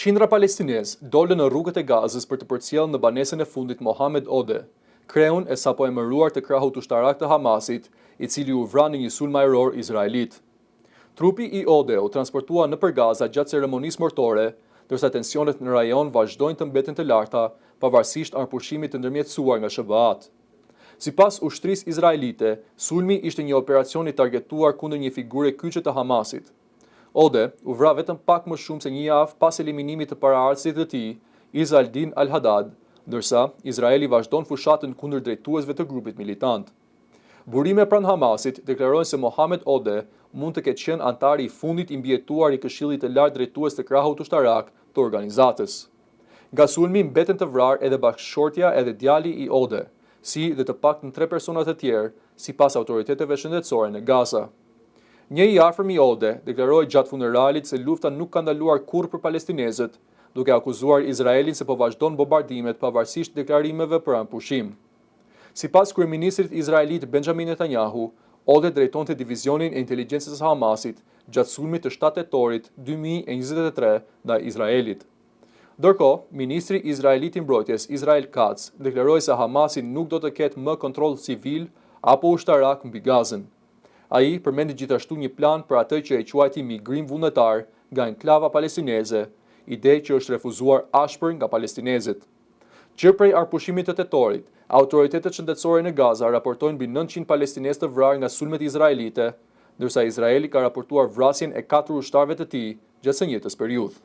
Qindra palestinez dolën në rrugët e Gazës për të përcjellë në banesën e fundit Mohamed Ode, kreun e sapo emëruar të krahut ushtarak të Hamasit, i cili u vra në një sulm ajror izraelit. Trupi i Ode u transportua nëpër Gaza gjatë ceremonisë mortore, ndërsa tensionet në rajon vazhdojnë të mbeten të larta, pavarësisht anëpushimit të ndërmjetësuar nga SBA-t. Sipas ushtrisë izraelite, sulmi ishte një operacion i targetuar kundër një figure kyçe të Hamasit. Ode u vra vetëm pak më shumë se një javë pas eliminimit të paraardhësit të tij, Izz al-Din al-Haddad, ndërsa Izraeli vazhdon fushatën kundër drejtuesve të grupit militant. Burime pranë Hamasit deklarojnë se Mohamed Ode mund të ketë qenë antari i fundit i mbijetuar i Këshillit të Lartë drejtues të krahut ushtarak të organizatës. Nga sulmi mbeten të vrarë edhe bashkëshortja edhe djali i Ode, si dhe të paktën 3 persona të tjerë, sipas autoriteteve shëndetësore në Gaza. Një i afërm i Ode deklaroi gjatë funeralit se lufta nuk ka ndaluar kurrë për palestinezët, duke akuzuar Izraelin se po vazhdon bombardimet pavarësisht deklarimeve për anëpushim. Sipas kryeministrit izraelit Benjamin Netanyahu, Ode drejtonte divizionin e inteligjencës së Hamasit gjatë sulmit të 7 tetorit 2023 ndaj Izraelit. Ndërkohë, ministri izraelit i mbrojtjes Israel Katz deklaroi se Hamasi nuk do të ketë më kontroll civil apo ushtarak mbi Gazën. Ai përmendi gjithashtu një plan për atë që e quajti migrim vullnetar nga enklava palestineze, ide që është refuzuar ashpër nga palestinezët. Që prej arpushimit të tetorit, autoritetet shëndetësore në Gaza raportojnë mbi 900 palestinezë të vrarë nga sulmet izraelite, ndërsa Izraeli ka raportuar vrasjen e 4 ushtarëve të tij gjatë së njëjtës periudhë.